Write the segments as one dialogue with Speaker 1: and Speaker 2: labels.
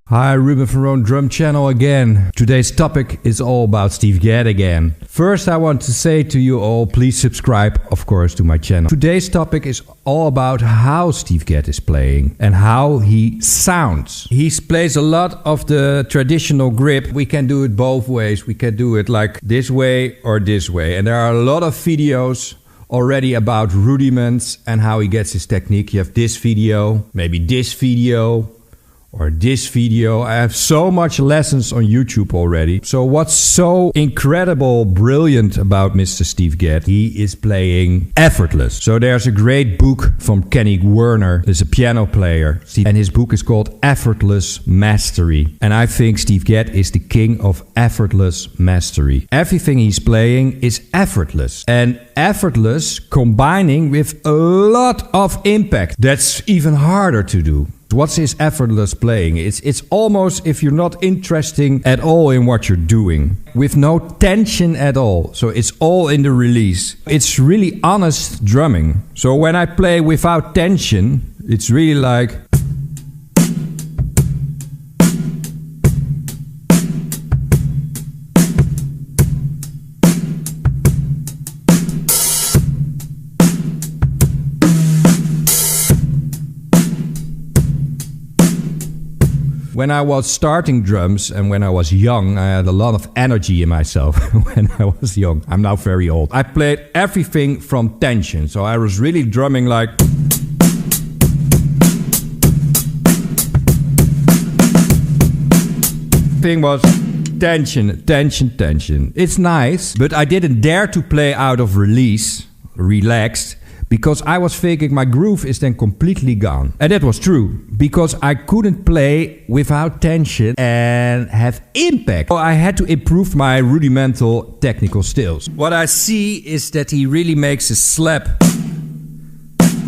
Speaker 1: Hi, RubenvanRoondrumchannel again. Today's topic is all about Steve Gadd again. First, I want to say to you all, please subscribe, of course, to my channel. Today's topic is all about how Steve Gadd is playing and how he sounds. He plays a lot of the traditional grip. We can do it both ways. We can do it like this way or this way. And there are a lot of videos already about rudiments and how he gets his technique. You have this video, maybe this video, or this video. I have so much lessons on YouTube already. So what's so incredible, brilliant about Mr. Steve Gadd? He is playing effortless. So there's a great book from Kenny Werner. He's a piano player. And his book is called Effortless Mastery. And I think Steve Gadd is the king of effortless mastery. Everything he's playing is effortless. And effortless combining with a lot of impact. That's even harder to do. What's his effortless playing? It's almost if you're not interesting at all in what you're doing, with no tension at all. So it's all in the release. It's really honest drumming. So when I play without tension, it's really like... When I was starting drums and when I was young, I had a lot of energy in myself when I was young. I'm now very old. I played everything from tension. So I was really drumming like... Thing was tension, tension, tension. It's nice, but I didn't dare to play out of release, relaxed, because I was thinking my groove is then completely gone. And that was true, because I couldn't play without tension and have impact. So I had to improve my rudimental technical skills. What I see is that he really makes a slap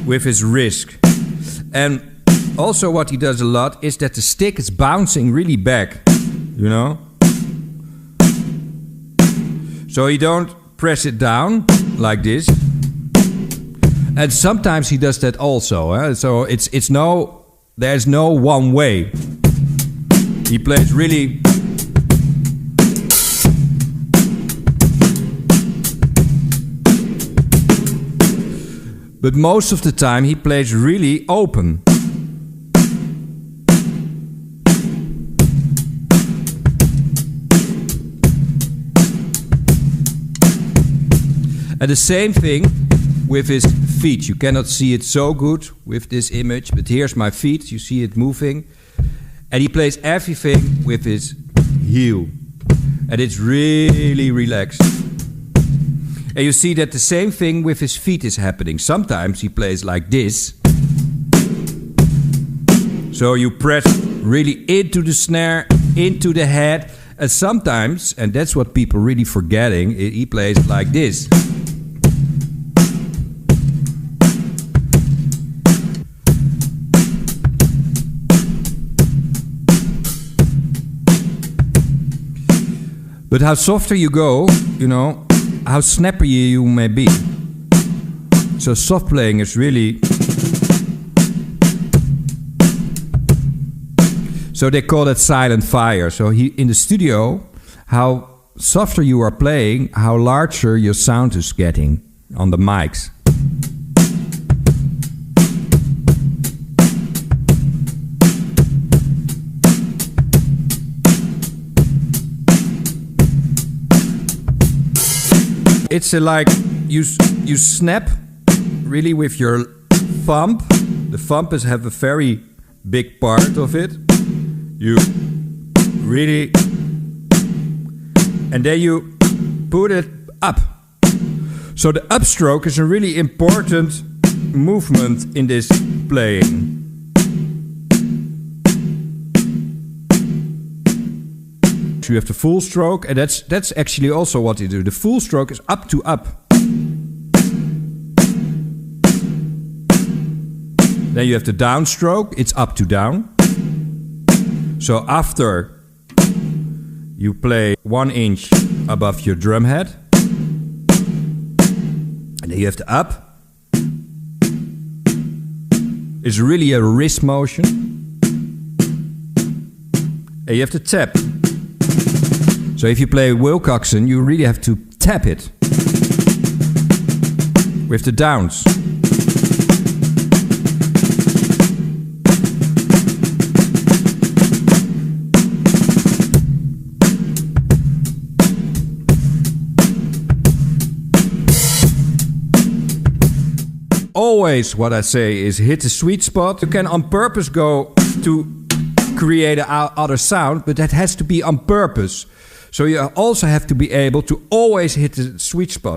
Speaker 1: with his wrist. And also what he does a lot is that the stick is bouncing really back, you know? So you don't press it down like this. And sometimes he does that also. So there's no one way. He plays really... But most of the time he plays really open. And the same thing with his feet. You cannot see it so good with this image, but here's my feet. You see it moving. And he plays everything with his heel. And it's really relaxed. And you see that the same thing with his feet is happening. Sometimes he plays like this. So you press really into the snare, into the head. And sometimes, and that's what people really forgetting, he plays like this. But how softer you go, you know, how snappier you may be. So soft playing is really... So they call that silent fire. So in the studio, how softer you are playing, how larger your sound is getting on the mics. It's like you snap really with your thumb. The thumb have a very big part of it. You really... And then you put it up. So the upstroke is a really important movement in this playing. You have the full stroke, and that's actually also what you do. The full stroke is up to up. Then you have the downstroke, it's up to down. So after you play 1 inch above your drum head, and then you have the up. It's really a wrist motion. and you have to tap. So if you play Wilcoxon, you really have to tap it with the downs. Always what I say is hit the sweet spot. You can on purpose go to create another sound, but that has to be on purpose. So you also have to be able to always hit the sweet spot.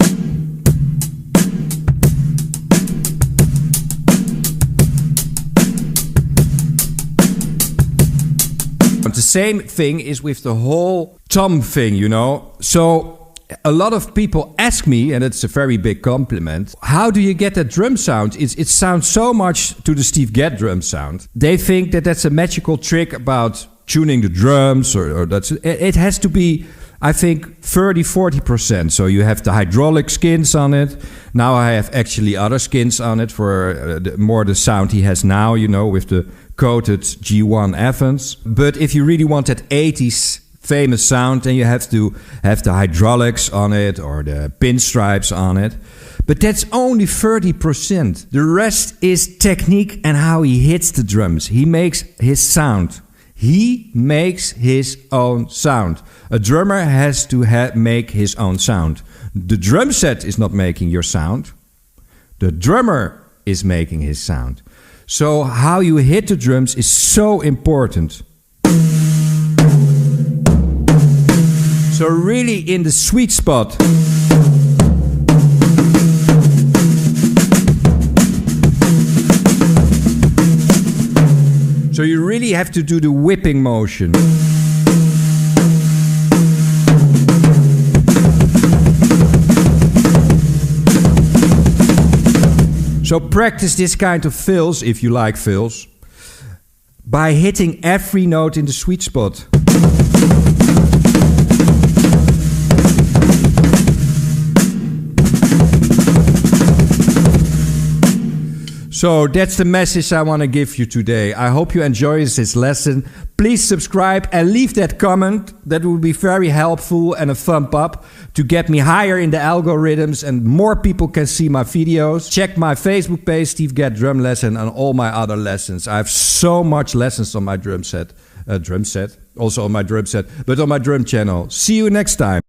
Speaker 1: But the same thing is with the whole thump thing, you know. So a lot of people ask me, and it's a very big compliment, how do you get that drum sound? It sounds so much to the Steve Gadd drum sound. They think that that's a magical trick about tuning the drums, or that's it has to be, I think, 30-40%. So you have the hydraulic skins on it. Now I have actually other skins on it for more the sound he has now, you know, with the coated G1 Evans. But if you really want that 80s famous sound, then you have to have the hydraulics on it or the pinstripes on it. But that's only 30%. The rest is technique and how he hits the drums. He makes his sound. He makes his own sound. A drummer has to make his own sound. The drum set is not making your sound. The drummer is making his sound. So how you hit the drums is so important. So really in the sweet spot. So you really have to do the whipping motion. So practice this kind of fills, if you like fills, by hitting every note in the sweet spot. So that's the message I want to give you today. I hope you enjoy this lesson. Please subscribe and leave that comment. That would be very helpful and a thumb up to get me higher in the algorithms and more people can see my videos. Check my Facebook page, Steve Gadd Drum Lesson, and all my other lessons. I have so much lessons on my drum set. Also on my drum set, but on my drum channel. See you next time.